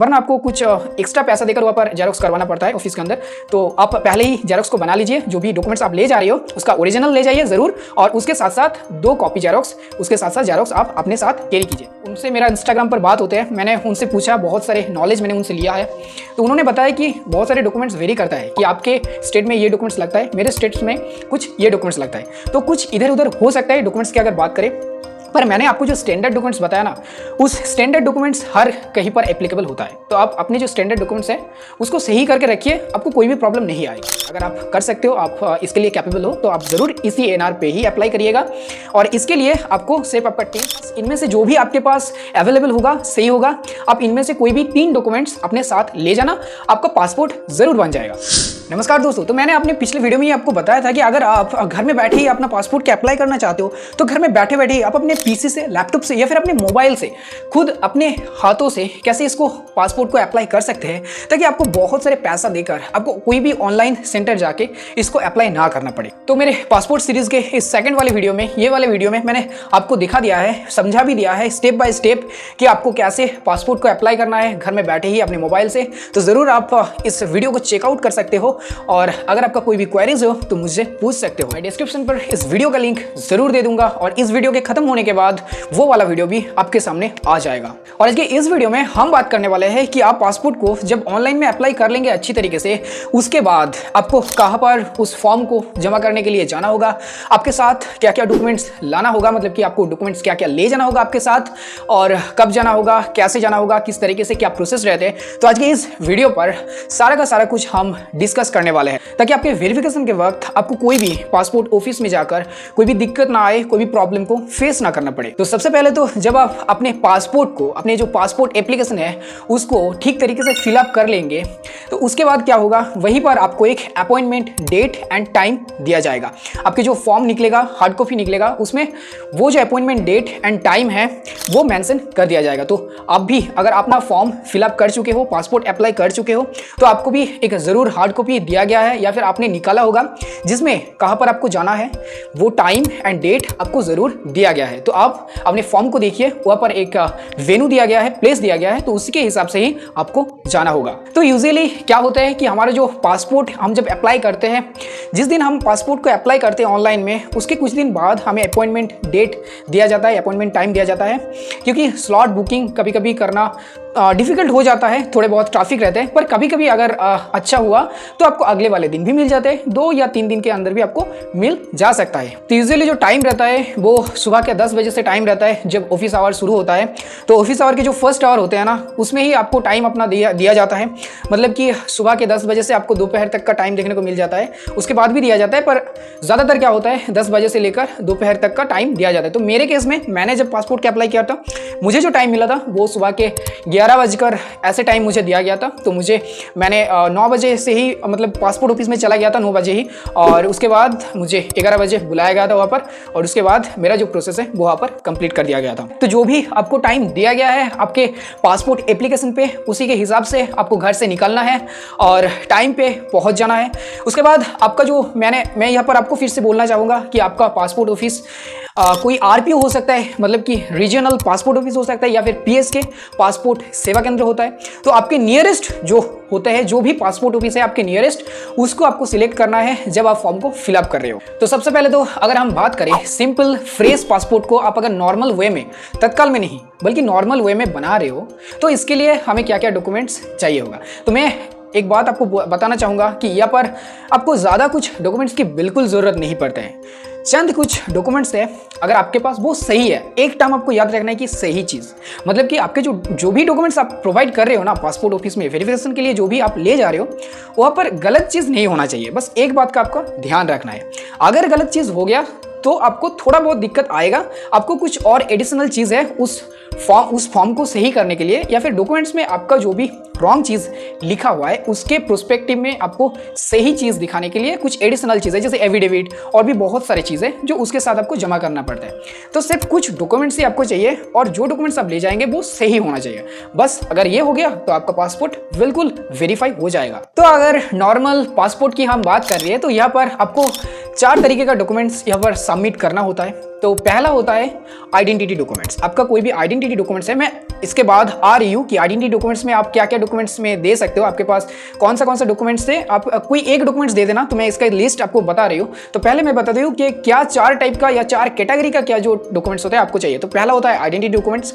वरना आपको कुछ एक्स्ट्रा पैसा देकर वहाँ पर जेरोक्स करवाना पड़ता है ऑफिस के अंदर। तो आप पहले ही जेरोक्स को बना लीजिए, जो भी डॉक्यूमेंट्स आप ले जा रहे हो उसका ओरिजिनल ले जाइए ज़रूर, और उसके साथ साथ 2 कॉपी जेरोक्स, उसके साथ साथ जेरोक्स आप अपने साथ कैरी कीजिए। उनसे मेरा इंस्टाग्राम पर बात होते हैं, मैंने उनसे पूछा, बहुत सारे नॉलेज मैंने उनसे लिया है। तो उन्होंने बताया कि बहुत सारे डॉक्यूमेंट्स वेरी करता है कि आपके स्टेट में ये डॉक्यूमेंट्स लगता है, मेरे स्टेट्स में कुछ ये डॉक्यूमेंट्स लगता है, तो कुछ इधर उधर हो सकता है डॉक्यूमेंट्स की अगर बात करें। पर मैंने आपको जो स्टैंडर्ड डॉक्यूमेंट्स बताया ना, उस स्टैंडर्ड डॉक्यूमेंट्स हर कहीं पर एप्लीकेबल होता है। तो आप अपने जो स्टैंडर्ड डॉक्यूमेंट्स हैं उसको सही करके रखिए, आपको कोई भी प्रॉब्लम नहीं आएगी। अगर आप कर सकते हो, आप इसके लिए कैपेबल हो, तो आप ज़रूर इसी एनआर पे ही अप्लाई करिएगा। और इसके लिए आपको सिर्फ आपका टेस्ट, इनमें से जो भी आपके पास अवेलेबल होगा सही होगा, आप इनमें से कोई भी 3 डॉक्यूमेंट्स अपने साथ ले जाना, आपका पासपोर्ट ज़रूर बन जाएगा। नमस्कार दोस्तों, तो मैंने अपने पिछले वीडियो में ही आपको बताया था कि अगर आप घर में बैठे ही अपना पासपोर्ट के अप्लाई करना चाहते हो, तो घर में बैठे बैठे ही आप अपने पीसी से, लैपटॉप से या फिर अपने मोबाइल से खुद अपने हाथों से कैसे इसको पासपोर्ट को अप्लाई कर सकते हैं, ताकि आपको बहुत सारे पैसा देकर आपको कोई भी ऑनलाइन सेंटर जाके इसको अप्लाई ना करना पड़े। तो मेरे पासपोर्ट सीरीज के इस सेकंड वाले वीडियो में, ये वाले वीडियो में मैंने आपको दिखा दिया है, समझा भी दिया है स्टेप बाय स्टेप कि आपको कैसे पासपोर्ट को अप्लाई करना है घर में बैठे ही अपने मोबाइल से। तो ज़रूर आप इस वीडियो को चेकआउट कर सकते हो, और अगर आपका कोई भी क्वेरीज हो तो मुझसे पूछ सकते हो। मैं डिस्क्रिप्शन पर इस वीडियो का लिंक जरूर दे दूंगा, और इस वीडियो के खत्म होने के बाद वो वाला वीडियो भी आपके सामने आ जाएगा। और आज के इस वीडियो में हम बात करने वाले हैं कि आप पासपोर्ट को जब ऑनलाइन में अप्लाई कर लेंगे अच्छी तरीके से, उसके बाद आपको कहां पर उस फॉर्म को जमा करने के लिए जाना होगा, आपके साथ क्या क्या डॉक्यूमेंट्स लाना होगा, मतलब कि आपको डॉक्यूमेंट्स क्या क्या ले जाना होगा आपके साथ, और कब जाना होगा, कैसे जाना होगा, किस तरीके से क्या प्रोसेस रहते हैं। तो आज के इस वीडियो पर सारा का सारा कुछ हम डिस्कस करने वाले हैं, ताकि आपके वेरिफिकेशन के वक्त आपको कोई भी पासपोर्ट ऑफिस में जाकर कोई भी दिक्कत ना आए, कोई भी प्रॉब्लम को फेस ना करना पड़े। तो सबसे पहले तो जब आप अपने पासपोर्ट को, अपने जो पासपोर्ट एप्लीकेशन है उसको ठीक तरीके से फिलअप कर लेंगे, तो उसके बाद क्या होगा, वहीं पर आपको एक अपॉइंटमेंट डेट एंड टाइम दिया जाएगा। आपके जो फॉर्म निकलेगा, हार्ड कॉपी निकलेगा, उसमें वो जो अपॉइंटमेंट डेट एंड टाइम है वो मेंशन कर दिया जाएगा। तो आप भी अगर अपना फॉर्म फिलअप कर चुके हो, पासपोर्ट अप्लाई कर चुके हो, तो आपको भी एक ज़रूर हार्ड कॉपी दिया गया है या फिर आपने निकाला होगा, जिसमें कहां पर आपको जाना है वो टाइम एंड डेट आपको ज़रूर दिया गया है। तो आप अपने फॉर्म को देखिए, वहाँ पर एक वेन्यू दिया गया है, प्लेस दिया गया है, तो उसी के हिसाब से ही आपको जाना होगा। तो यूजुअली क्या होता है कि हमारा जो पासपोर्ट हम जब अप्लाई करते हैं, जिस दिन हम पासपोर्ट को अप्लाई करते हैं ऑनलाइन में, उसके कुछ दिन बाद हमें अपॉइंटमेंट डेट दिया जाता है, अपॉइंटमेंट टाइम दिया जाता है, क्योंकि स्लॉट बुकिंग कभी कभी करना डिफ़िकल्ट हो जाता है, थोड़े बहुत ट्रैफिक रहते हैं, पर कभी कभी अगर अच्छा हुआ तो आपको अगले वाले दिन भी मिल जाते हैं, 2 या 3 दिन के अंदर भी आपको मिल जा सकता है। तो यूजुअली जो टाइम रहता है वो सुबह के 10 बजे से टाइम रहता है, जब ऑफिस आवर शुरू होता है। तो ऑफिस आवर के जो फर्स्ट आवर होते हैं ना, उसमें ही आपको टाइम अपना दिया जाता है, मतलब कि सुबह के 10 बजे से आपको दोपहर तक का टाइम देखने को मिल जाता है, उसके बाद भी दिया जाता है, पर ज़्यादातर क्या होता है 10 बजे से लेकर दोपहर तक का टाइम दिया जाता है। तो मेरे केस में मैंने जब पासपोर्ट के अप्लाई किया था, मुझे जो टाइम मिला था वो सुबह के 11 बजकर ऐसे टाइम मुझे दिया गया था। तो मैंने 9 बजे से ही, मतलब पासपोर्ट ऑफिस में चला गया था 9 बजे ही, और उसके बाद मुझे 11 बजे बुलाया गया था वहाँ पर, और उसके बाद मेरा जो प्रोसेस है वो वहाँ पर कंप्लीट कर दिया गया था। तो जो भी आपको टाइम दिया गया है आपके पासपोर्ट एप्लीकेशन पे, उसी के हिसाब से आपको घर से निकलना है और टाइम पे पहुँच जाना है। उसके बाद आपका जो मैं यहाँ पर आपको फिर से बोलना चाहूँगा कि आपका पासपोर्ट ऑफिस कोई आरपीओ हो सकता है, मतलब कि रीजनल पासपोर्ट ऑफिस हो सकता है, या फिर पीएसके पासपोर्ट सेवा केंद्र होता है। तो आपके नियरेस्ट जो होता है, जो भी पासपोर्ट ऑफिस है आपके नियरेस्ट, उसको आपको सिलेक्ट करना है जब आप फॉर्म को फिलअप कर रहे हो। तो सबसे पहले तो अगर हम बात करें सिंपल फ्रेश पासपोर्ट को आप अगर नॉर्मल वे में, तत्काल में नहीं बल्कि नॉर्मल वे में बना रहे हो, तो इसके लिए हमें क्या क्या डॉक्यूमेंट्स चाहिए होगा। तो मैं एक बात आपको बताना चाहूँगा कि यहाँ पर आपको ज़्यादा कुछ डॉक्यूमेंट्स की बिल्कुल ज़रूरत नहीं पड़ते हैं। चंद कुछ डॉक्यूमेंट्स है, अगर आपके पास वो सही है, एक टर्म आपको याद रखना है कि सही चीज़, मतलब कि आपके जो भी डॉक्यूमेंट्स आप प्रोवाइड कर रहे हो ना पासपोर्ट ऑफिस में वेरिफिकेशन के लिए, जो भी आप ले जा रहे हो, वहाँ पर गलत चीज़ नहीं होना चाहिए। बस एक बात का आपको ध्यान रखना है, अगर गलत चीज़ हो गया तो आपको थोड़ा बहुत दिक्कत आएगा, आपको कुछ और एडिशनल चीज़ है उस फॉर्म को सही करने के लिए, या फिर डॉक्यूमेंट्स में आपका जो भी रॉन्ग चीज़ लिखा हुआ है उसके प्रोस्पेक्टिव में आपको सही चीज़ दिखाने के लिए कुछ एडिशनल चीज़ें जैसे एफिडेविट और भी बहुत सारी चीज़ें जो उसके साथ आपको जमा करना पड़ता है। तो सिर्फ कुछ डॉक्यूमेंट्स ही आपको चाहिए, और जो डॉक्यूमेंट्स आप ले जाएंगे वो सही होना चाहिए। बस अगर ये हो गया तो आपका पासपोर्ट बिल्कुल वेरीफाई हो जाएगा। तो अगर नॉर्मल पासपोर्ट की हम बात कर रहे हैं, तो यहाँ पर आपको 4 तरीके का डॉक्यूमेंट्स यहाँ पर सबमिट करना होता है। तो पहला होता है आइडेंटिटी डॉक्यूमेंट्स। आपका कोई भी आइडेंटिटी डॉक्यूमेंट्स है, मैं इसके बाद आ रही हूँ कि आइडेंटिटी डॉक्यूमेंट्स में आप क्या क्या डॉक्यूमेंट्स में दे सकते हो, आपके पास कौन सा डॉक्यूमेंट्स है। आप कोई एक डॉक्यूमेंट्स दे देना, तो मैं इसका लिस्ट आपको बता रही हूँ। तो पहले मैं बता दूँ कि क्या 4 टाइप का या 4 कैटेगरी का क्या जो डॉक्यूमेंट्स होता है आपको चाहिए। तो पहला होता है आइडेंटिटी डॉक्यूमेंट्स,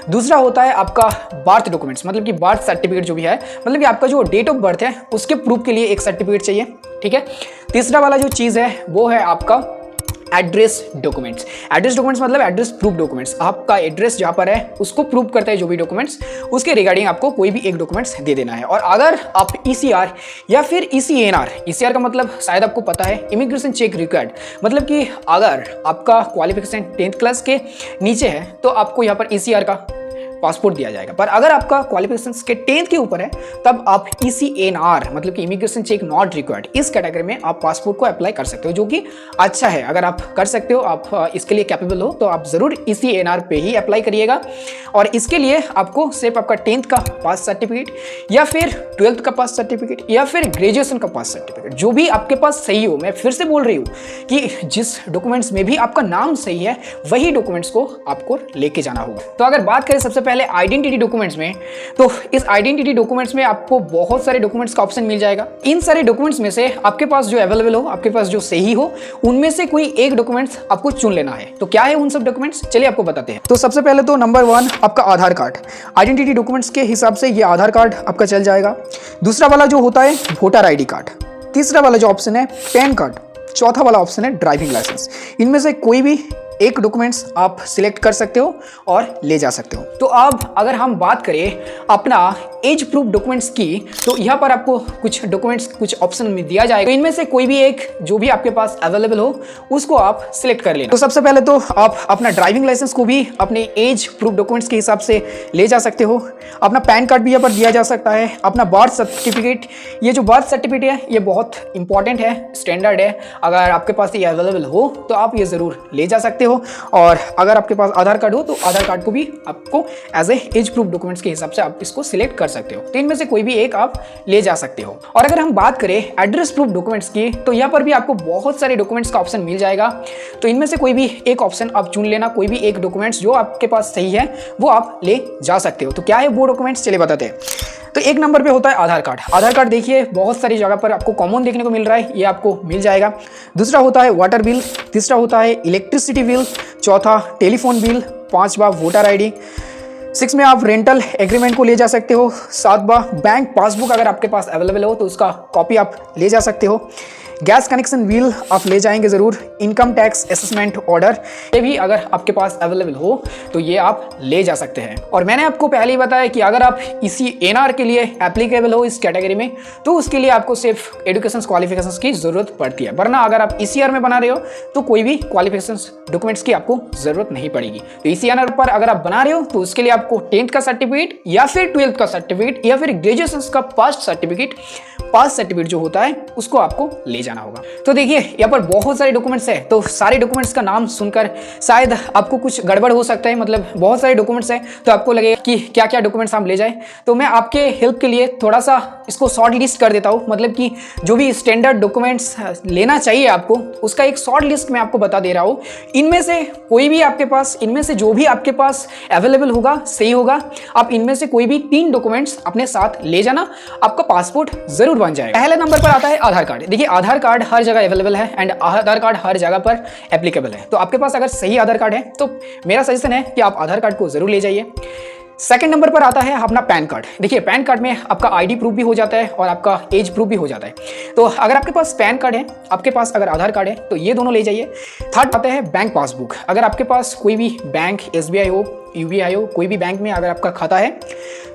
दूसरा होता है आपका बर्थ डॉक्यूमेंट्स, मतलब कि बर्थ सर्टिफिकेट जो भी है, मतलब कि आपका जो डेट ऑफ बर्थ है उसके प्रूफ के लिए एक सर्टिफिकेट चाहिए, ठीक है। तीसरा वाला जो चीज़ है वो है आपका एड्रेस डॉक्यूमेंट्स। एड्रेस डॉक्यूमेंट्स मतलब एड्रेस प्रूफ डॉक्यूमेंट्स, आपका एड्रेस जहाँ पर है उसको प्रूव करता है जो भी डॉक्यूमेंट्स, उसके रिगार्डिंग आपको कोई भी एक डॉक्यूमेंट्स दे देना है। और अगर आप ECR या फिर ECNR, ECR का मतलब शायद आपको पता है, इमिग्रेशन चेक रिक्वायर्ड, मतलब कि अगर आपका क्वालिफिकेशन 10th क्लास के नीचे है तो आपको यहाँ पर ECR का पासपोर्ट दिया जाएगा। पर अगर आपका क्वालिफिकेशन के 10th के ऊपर है तब आप ECNR मतलब कि इमिग्रेशन चेक नॉट रिक्वायर्ड, इस कैटेगरी में आप पासपोर्ट को अप्लाई कर सकते हो, जो कि अच्छा है। अगर आप कर सकते हो, आप इसके लिए कैपेबल हो, तो आप ज़रूर ECNR पे ही अप्लाई करिएगा। और इसके लिए आपको सिर्फ आपका 10th का पास सर्टिफिकेट या फिर 12th का पास सर्टिफिकेट या फिर ग्रेजुएशन का पास सर्टिफिकेट, जो भी आपके पास सही हो। मैं फिर से बोल रही हूँ कि जिस डॉक्यूमेंट्स में भी आपका नाम सही है वही डॉक्यूमेंट्स को आपको लेके जाना होगा। तो अगर बात करें सबसे पहले आइडेंटिटी डॉक्यूमेंट्स में, तो इस आइडेंटिटी डॉक्यूमेंट्स में आपको बहुत सारे डॉक्यूमेंट्स का ऑप्शन मिल जाएगा। इन सारे डॉक्यूमेंट्स में से आपके पास जो अवेलेबल हो, आपके पास जो सही हो, उनमें से कोई एक डॉक्यूमेंट्स आपको चुन लेना है। तो क्या है उन सब डॉक्यूमेंट्स, चलिए आपको बताते हैं। तो सबसे पहले तो नंबर 1 आपका आधार कार्ड। आइडेंटिटी डॉक्यूमेंट्स के हिसाब से ये आधार कार्ड आपका चल जाएगा। दूसरा वाला जो होता है वोटर ID कार्ड। तीसरा वाला जो ऑप्शन है पैन कार्ड। चौथा वाला ऑप्शन है ड्राइविंग लाइसेंस। इनमें से कोई भी एक डॉक्यूमेंट्स आप सिलेक्ट कर सकते हो और ले जा सकते हो। तो अब अगर हम बात करें अपना एज प्रूफ डॉक्यूमेंट्स की, तो यहाँ पर आपको कुछ डॉक्यूमेंट्स कुछ ऑप्शन में दिया जाएगा। तो इनमें से कोई भी एक जो भी आपके पास अवेलेबल हो उसको आप सिलेक्ट कर लेना। तो सबसे पहले तो आप अपना ड्राइविंग लाइसेंस को भी अपने एज प्रूफ डॉक्यूमेंट्स के हिसाब से ले जा सकते हो। अपना पैन कार्ड भी यहाँ पर दिया जा सकता है। अपना बर्थ सर्टिफिकेट, ये जो बर्थ सर्टिफिकेट है ये बहुत इंपॉर्टेंट है, स्टैंडर्ड है। अगर आपके पास ये अवेलेबल हो तो आप ये ज़रूर ले जा सकते हो। और अगर आपके पास आधार कार्ड हो तो आधार कार्ड को भी आपको एज एज प्रूफ डॉक्यूमेंट्स के हिसाब से आप इसको सिलेक्ट कर सकते हो। तो इनमें से कोई भी एक आप ले जा सकते हो। और अगर हम बात करें एड्रेस प्रूफ डॉक्यूमेंट्स की, तो यहाँ पर भी आपको बहुत सारे डॉक्यूमेंट्स का ऑप्शन मिल जाएगा। तो इनमें से कोई भी एक ऑप्शन आप चुन लेना। कोई भी एक डॉक्यूमेंट्स जो आपके पास सही है वो आप ले जा सकते हो। तो क्या है वो डॉक्यूमेंट्स, चलिए बताते हैं। तो एक नंबर पे होता है आधार कार्ड। आधार कार्ड देखिए बहुत सारी जगह पर आपको कॉमन देखने को मिल रहा है, ये आपको मिल जाएगा। दूसरा होता है वाटर बिल। तीसरा होता है इलेक्ट्रिसिटी बिल। चौथा टेलीफोन बिल। 5वां वोटर ID। 6 में आप रेंटल एग्रीमेंट को ले जा सकते हो। 7वां बैंक पासबुक अगर आपके पास अवेलेबल हो तो उसका कॉपी आप ले जा सकते हो। गैस कनेक्शन बिल आप ले जाएंगे ज़रूर। इनकम टैक्स असेसमेंट ऑर्डर, ये भी अगर आपके पास अवेलेबल हो तो ये आप ले जा सकते हैं। और मैंने आपको पहले ही बताया कि अगर आप ECNR के लिए एप्लीकेबल हो इस कैटेगरी में, तो उसके लिए आपको सिर्फ एजुकेशन क्वालिफिकेशंस की ज़रूरत पड़ती है। वरना अगर आप ECR में बना रहे हो तो कोई भी क्वालिफिकेशंस डॉक्यूमेंट्स की आपको ज़रूरत नहीं पड़ेगी। तो ECNR पर अगर आप बना रहे हो तो उसके लिए आपको 10th का सर्टिफिकेट या फिर 12th का सर्टिफिकेट या फिर ग्रेजुएशन का पास सर्टिफिकेट जो होता है उसको आपको ले जाना होगा। तो देखिए यहाँ पर बहुत सारे डॉक्यूमेंट्स है। तो सारे डॉक्यूमेंट्स का नाम सुनकर शायद आपको कुछ गड़बड़ हो सकता है, मतलब बहुत सारे डॉक्यूमेंट्स हैं तो आपको लगेगा कि क्या क्या डॉक्यूमेंट्स हम ले जाएं। तो मैं आपके हेल्प के लिए थोड़ा सा इसको शॉर्ट लिस्ट कर देता हूँ, मतलब कि जो भी स्टैंडर्ड डॉक्यूमेंट्स लेना चाहिए आपको उसका एक शॉर्ट लिस्ट मैं आपको बता दे रहा हूँ। इनमें से कोई भी आपके पास, इनमें से जो भी आपके पास अवेलेबल होगा सही होगा। आप इनमें से कोई भी 3 डॉक्यूमेंट्स अपने साथ ले जाना, आपका पासपोर्ट जरूर बन जाएगा। पहले नंबर पर आता है आधार कार्ड। देखिए आधार कार्ड हर जगह अवेलेबल है एंड आधार कार्ड हर जगह पर एप्लीकेबल है। तो आपके पास अगर सही आधार कार्ड है तो मेरा सजेशन है कि आप आधार कार्ड को जरूर ले जाइए। सेकंड नंबर पर आता है अपना पैन कार्ड। देखिए पैन कार्ड में आपका ID प्रूफ भी हो जाता है और आपका एज प्रूफ भी हो जाता है। तो अगर आपके पास पैन कार्ड है, आपके पास अगर आधार कार्ड है तो ये दोनों ले जाइए। थर्ड आता है बैंक पासबुक। अगर आपके पास कोई भी बैंक, SBI हो, UBI हो, कोई भी बैंक में अगर आपका खाता है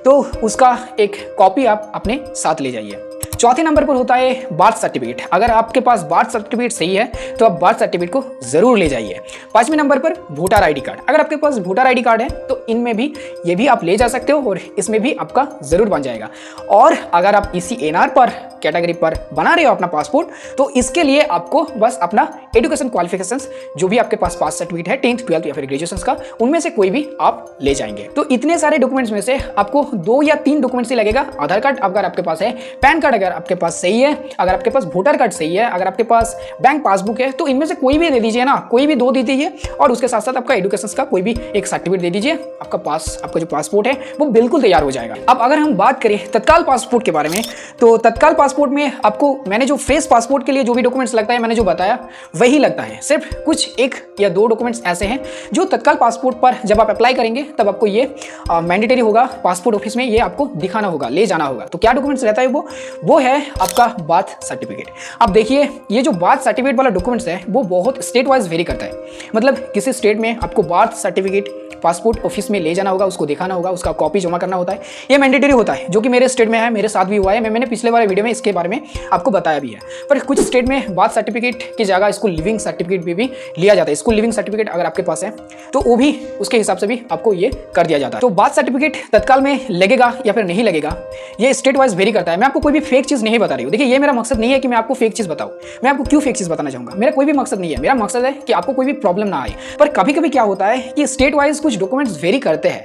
तो उसका एक कॉपी आप अपने साथ ले जाइए। चौथे नंबर पर होता है बर्थ सर्टिफिकेट। अगर आपके पास बर्थ सर्टिफिकेट सही है तो आप बर्थ सर्टिफिकेट को जरूर ले जाइए। 5वें नंबर पर वोटर ID कार्ड। अगर आपके पास वोटर ID कार्ड है तो इनमें भी ये भी आप ले जा सकते हो और इसमें भी आपका जरूर बन जाएगा। और अगर आप ECNR पर कैटेगरी पर बना रहे हो अपना पासपोर्ट तो इसके लिए आपको बस अपना एजुकेशन क्वालिफिकेशंस जो भी आपके पास पास सर्टिफिकेट है 10th 12th या फिर ग्रेजुएशन का, उनमें से कोई भी आप ले जाएंगे। तो इतने सारे डॉक्यूमेंट्स में से आपको 2 या 3 डॉक्यूमेंट्स ही लगेगा। आधार कार्ड अगर आपके पास है, पैन कार्ड अगर आपके पास सही है, अगर आपके पास वोटर कार्ड सही है, अगर आपके पास बैंक पासबुक है, तो इनमें से कोई भी दे दीजिए ना, कोई भी 2 दे दीजिए और उसके साथ साथ आपका एजुकेशन का कोई भी एक सर्टिफिकेट दे दीजिए। आपका जो पासपोर्ट है वो बिल्कुल तैयार हो जाएगा। अब अगर हम बात करें तत्काल पासपोर्ट के बारे में, तो तत्काल पासपोर्ट में आपको मैंने जो फ्रेश पासपोर्ट के लिए जो भी डॉक्यूमेंट्स लगता है, मैंने जो बताया वही लगता है। सिर्फ कुछ 1 या 2 डॉक्यूमेंट्स ऐसे हैं जो तत्काल पासपोर्ट पर जब आप अप्लाई करेंगे तब आपको ये मैंडेटरी होगा, पासपोर्ट ऑफिस में ये आपको दिखाना होगा, ले जाना होगा। तो क्या डॉक्यूमेंट्स रहता है वो है आपका बर्थ सर्टिफिकेट। अब देखिए, ये जो बर्थ सर्टिफिकेट वाला डॉक्यूमेंट्स है वो बहुत स्टेट वाइज वेरी करता है। मतलब किसी स्टेट में आपको बर्थ सर्टिफिकेट पासपोर्ट ऑफिस में ले जाना होगा, उसको दिखाना होगा, उसका कॉपी जमा करना होता है। ये मैंडेटरी होता है, जो कि मेरे स्टेट में है, मेरे साथ भी हुआ है। मैंने पिछले वाले वीडियो में इसके बारे में आपको बताया भी है। पर कुछ स्टेट में बर्थ सर्टिफिकेट की जगह स्कूल लिविंग सर्टिफिकेट भी लिया जाता है। स्कूल लिविंग सर्टिफिकेट अगर आपके पास है तो वो भी उसके हिसाब से भी आपको ये कर दिया जाता है। तो बर्थ सर्टिफिकेट तत्काल में लगेगा या फिर नहीं लगेगा, ये स्टेट वाइज वेरी करता है। मैं आपको कोई भी फेक चीज़ नहीं बता रही हूँ। देखिए, ये मेरा मकसद नहीं है कि मैं आपको फेक चीज़ बताऊँ। मैं आपको क्यों फेक चीज़ बताना चाहूँगा, मेरा कोई भी मकसद नहीं है। मेरा मकसद है कि आपको कोई भी प्रॉब्लम ना आए। पर कभी कभी क्या होता है कि स्टेट वाइज कुछ डॉक्यूमेंट्स वेरी करते हैं।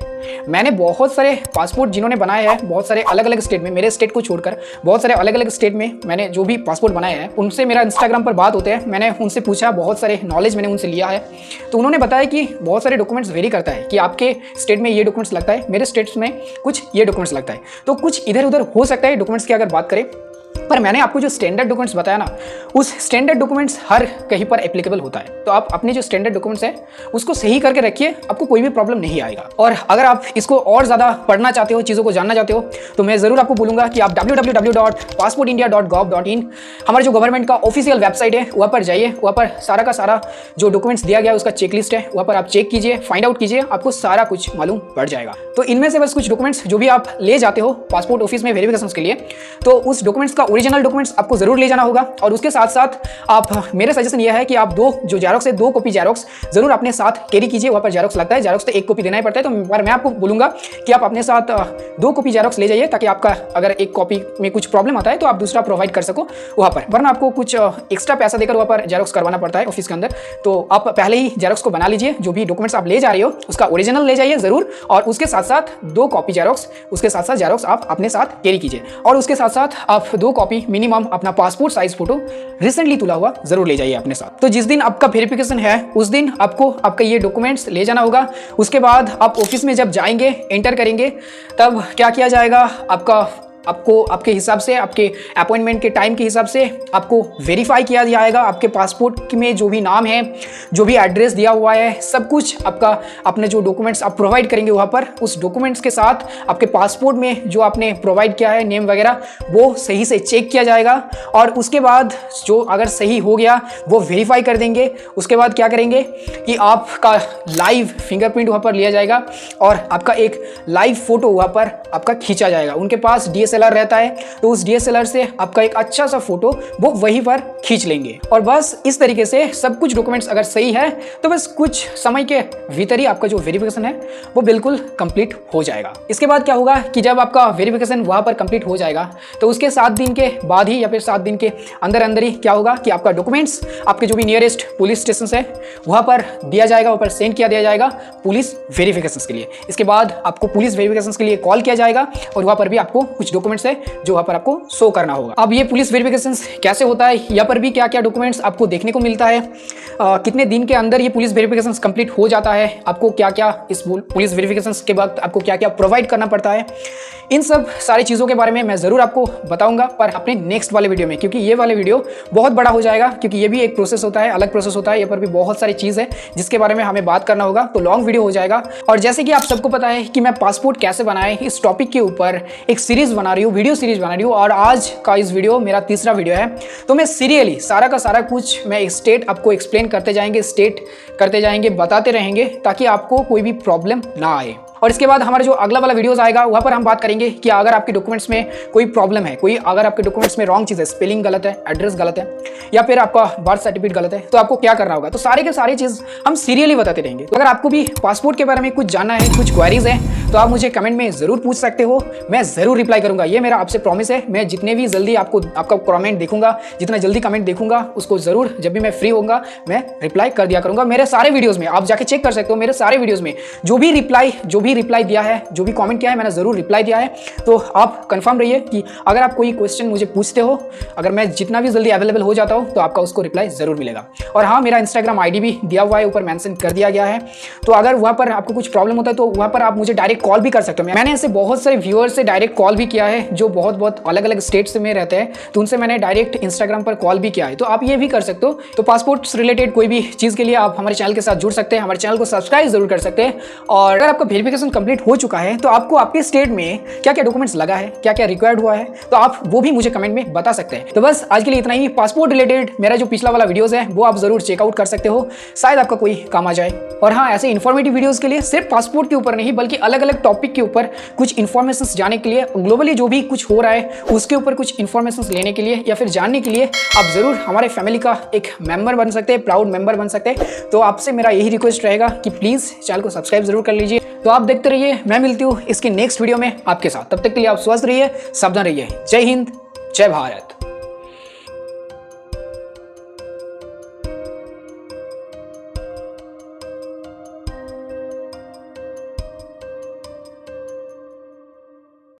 मैंने बहुत सारे पासपोर्ट जिन्होंने बनाए हैं, बहुत सारे अलग अलग स्टेट में, मेरे स्टेट को छोड़कर बहुत सारे अलग अलग स्टेट में मैंने जो भी पासपोर्ट बनाए हैं, उनसे मेरा इंस्टाग्राम पर बात होते हैं। मैंने उनसे पूछा, बहुत सारे नॉलेज मैंने उनसे लिया है। तो उन्होंने बताया कि बहुत सारे डॉक्यूमेंट्स वेरी करता है कि आपके स्टेट में ये डॉक्यूमेंट्स लगता है, मेरे स्टेट्स में कुछ ये डॉक्यूमेंट्स लगता है। तो कुछ इधर उधर हो सकता है डॉक्यूमेंट्स की अगर बात करें। पर मैंने आपको जो स्टैंडर्ड डॉक्यूमेंट्स बताया ना, उस स्टैंडर्ड डॉक्यूमेंट्स हर कहीं पर एप्लीकेबल होता है। तो आप अपने जो स्टैंडर्ड डॉक्यूमेंट्स है उसको सही करके रखिए, आपको कोई भी प्रॉब्लम नहीं आएगा। और अगर आप इसको और ज़्यादा पढ़ना चाहते हो, चीज़ों को जानना चाहते हो, तो मैं ज़रूर आपको बोलूँगा कि आप www.passportindia.gov.in हमारे जो गवर्नमेंट का ऑफिशियल वेबसाइट है वहाँ पर जाइए। वहाँ पर सारा का सारा जो डॉक्यूमेंट्स दिया गया है उसका चेकलिस्ट है, वहाँ पर आप चेक कीजिए, फाइंड आउट कीजिए, आपको सारा कुछ मालूम पड़ जाएगा। तो इनमें से बस कुछ डॉक्यूमेंट्स जो भी आप ले जाते हो पासपोर्ट ऑफिस में वेरिफिकेशन के लिए, तो उस डॉक्यूमेंट्स का ओरिजिनल डॉक्यूमेंट्स आपको जरूर ले जाना होगा। और उसके साथ साथ आप, मेरा सजेशन यह है कि आप 2 जो जेरोक्स है, 2 कॉपी जेरोक्स जरूर अपने साथ कैरी कीजिए। वहाँ पर जेरोक्स लगता है, जेरोक्स तो 1 कॉपी देना ही पड़ता है। तो मैं आपको बोलूंगा कि आप अपने साथ 2 कॉपी जेरोक्स ले जाइए, ताकि आपका अगर 1 कॉपी में कुछ प्रॉब्लम आता है तो आप दूसरा प्रोवाइड कर सको वहाँ पर। वरना आपको कुछ एक्स्ट्रा पैसा देकर वहाँ पर जेरोक्स करवाना पड़ता है ऑफिस के अंदर। तो आप पहले ही जेरोक्स को बना लीजिए। जो भी डॉक्यूमेंट्स आप ले जा रहे हो उसका ओरिजिनल ले जाइए जरूर, और उसके साथ साथ 2 कॉपी जेरोक्स, उसके साथ साथ जेरोक्स आप अपने साथ कैरी कीजिए। और उसके साथ साथ आप 2 कॉपी मिनिमम अपना पासपोर्ट साइज फोटो रिसेंटली तुला हुआ जरूर ले जाइए अपने साथ। तो जिस दिन आपका वेरिफिकेशन है उस दिन आपको आपका ये डॉक्यूमेंट्स ले जाना होगा। उसके बाद आप ऑफिस में जब जाएंगे, एंटर करेंगे, तब क्या किया जाएगा, आपको आपके हिसाब से, आपके अपॉइंटमेंट के टाइम के हिसाब से आपको वेरीफाई किया जाएगा। आपके पासपोर्ट में जो भी नाम है, जो भी एड्रेस दिया हुआ है, सब कुछ आपका, अपने जो डॉक्यूमेंट्स आप प्रोवाइड करेंगे वहाँ पर, उस डॉक्यूमेंट्स के साथ आपके पासपोर्ट में जो आपने प्रोवाइड किया है नेम वगैरह, वो सही से चेक किया जाएगा। और उसके बाद जो अगर सही हो गया वो वेरीफाई कर देंगे। उसके बाद क्या करेंगे कि आपका लाइव फिंगरप्रिंट वहाँ पर लिया जाएगा और आपका एक लाइव फोटो वहाँ पर आपका खींचा जाएगा। उनके पास DSLR रहता है, तो उस DSLR से आपका एक अच्छा सा फोटो वो वहीं पर खींच लेंगे। और बस इस तरीके से सब कुछ डॉक्यूमेंट्स अगर सही है तो बस कुछ समय के भीतर ही आपका जो वेरिफिकेशन है वो बिल्कुल कंप्लीट हो जाएगा। इसके बाद क्या होगा कि जब आपका वेरिफिकेशन वहाँ पर कंप्लीट हो जाएगा तो उसके 7 दिन के बाद ही या फिर 7 दिन के अंदर अंदर ही क्या होगा कि आपका डॉक्यूमेंट्स आपके जो भी नियरेस्ट पुलिस स्टेशन है वहाँ पर दिया जाएगा, वहाँ पर सेंड किया दिया जाएगा पुलिस वेरिफिकेशन के लिए। इसके बाद आपको पुलिस वेरिफिकेशन के लिए कॉल किया जाएगा और वहाँ पर भी आपको कुछ डॉक्यूमेंट्स है जो वहाँ पर आपको शो करना होगा। अब ये पुलिस वेरिफिकेशन कैसे होता है, यहाँ पर भी क्या क्या डॉक्यूमेंट्स आपको देखने को मिलता है, कितने दिन के अंदर ये पुलिस वेरिफिकेशन कंप्लीट हो जाता है, आपको क्या क्या इस पुलिस वेरिफिकेशन के वक्त आपको क्या क्या प्रोवाइड करना पड़ता है, इन सब सारी चीज़ों के बारे में मैं ज़रूर आपको बताऊंगा पर अपने नेक्स्ट वाले वीडियो में, क्योंकि ये वाले वीडियो बहुत बड़ा हो जाएगा, क्योंकि ये भी एक प्रोसेस होता है, अलग प्रोसेस होता है। ये पर भी बहुत सारी चीज़ है जिसके बारे में हमें बात करना होगा, तो लॉन्ग वीडियो हो जाएगा। और जैसे कि आप सबको पता है कि मैं पासपोर्ट कैसे बनाए इस टॉपिक के ऊपर एक सीरीज़ बना रही हूँ, वीडियो सीरीज़ बना रही हूँ, और आज का इस वीडियो मेरा तीसरा वीडियो है। तो मैं सीरियली सारा का सारा कुछ मैं स्टेट आपको एक्सप्लेन करते जाएंगे, स्टेट करते जाएंगे, बताते रहेंगे, ताकि आपको कोई भी प्रॉब्लम ना आए। और इसके बाद हमारा जो अगला वाला वीडियोस आएगा वहाँ पर हम बात करेंगे कि अगर आपके डॉक्यूमेंट्स में कोई प्रॉब्लम है, अगर आपके डॉक्यूमेंट्स में रॉन्ग चीज़ है, स्पेलिंग गलत है, एड्रेस गलत है, या फिर आपका बर्थ सर्टिफिकेट गलत है, तो आपको क्या करना होगा। तो सारे के सारी चीज़ हम सीरियली बताते रहेंगे। तो अगर आपको भी पासपोर्ट के बारे में कुछ जानना है, कुछ क्वेरीज है, तो आप मुझे कमेंट में ज़रूर पूछ सकते हो, मैं ज़रूर रिप्लाई करूँगा। ये मेरा आपसे प्रॉमिस है। मैं जितने भी जल्दी आपका कमेंट देखूंगा, जितना जल्दी कमेंट देखूंगा उसको ज़रूर, जब भी मैं फ्री होऊंगा मैं रिप्लाई कर दिया करूँगा। मेरे सारे वीडियोज़ में आप जाके चेक कर सकते हो, मेरे सारे वीडियोज़ में जो भी भी रिप्लाई दिया है, जो भी कमेंट किया है मैंने ज़रूर रिप्लाई दिया है। तो आप कंफर्म रहिए कि अगर आप कोई क्वेश्चन मुझे पूछते हो, अगर मैं जितना भी जल्दी अवेलेबल हो जाता हूँ तो आपका उसको रिप्लाई ज़रूर मिलेगा। और हाँ, मेरा इंस्टाग्राम ID भी दिया हुआ है, ऊपर मेंशन कर दिया गया है। तो अगर वहाँ पर आपको कुछ प्रॉब्लम होता है तो वहाँ पर आप मुझे डायरेक्ट कॉल भी कर सकते हो। मैंने ऐसे बहुत सारे व्यूअर्स से डायरेक्ट कॉल भी किया है जो बहुत अलग अलग स्टेट्स में रहते हैं, तो उनसे मैंने डायरेक्ट इंस्टाग्राम पर कॉल भी किया है। तो आप ये भी कर सकते हो। तो पासपोर्ट से रिलेटेड कोई भी चीज़ के लिए आप हमारे चैनल के साथ जुड़ सकते हैं, हमारे चैनल को सब्सक्राइब जरूर कर सकते हैं। और अगर आपका वेरिफिकेशन कंप्लीट हो चुका है तो आपको आपके स्टेट में क्या क्या डॉक्यूमेंट्स लगा है, क्या क्या रिक्वायर्ड हुआ है, तो आप वो भी मुझे कमेंट में बता सकते हैं। तो बस आज के लिए इतना ही। पासपोर्ट रिलेटेड मेरा जो पिछला वाला वीडियोस है वो आप जरूर चेकआउट कर सकते हो, शायद आपका कोई काम आ जाए। और हाँ, ऐसे इन्फॉर्मेटिव वीडियोस के लिए सिर्फ पासपोर्ट के ऊपर नहीं बल्कि अलग अलग टॉपिक के ऊपर कुछ इन्फॉर्मेशन जाने के लिए, ग्लोबली जो भी कुछ हो रहा है उसके ऊपर कुछ इन्फॉर्मेशन लेने के लिए या फिर जानने के लिए आप जरूर हमारे फैमिली का एक मेंबर बन सकते हैं, प्राउड मेंबर बन सकते हैं। तो आपसे मेरा यही रिक्वेस्ट रहेगा कि प्लीज़ चैनल को सब्सक्राइब जरूर कर लीजिए। तो आप देखते रहिए, मैं मिलती हूँ इसके नेक्स्ट वीडियो में आपके साथ। तब तक के लिए आप स्वस्थ रहिए, सावधान रहिए। जय हिंद, जय भारत।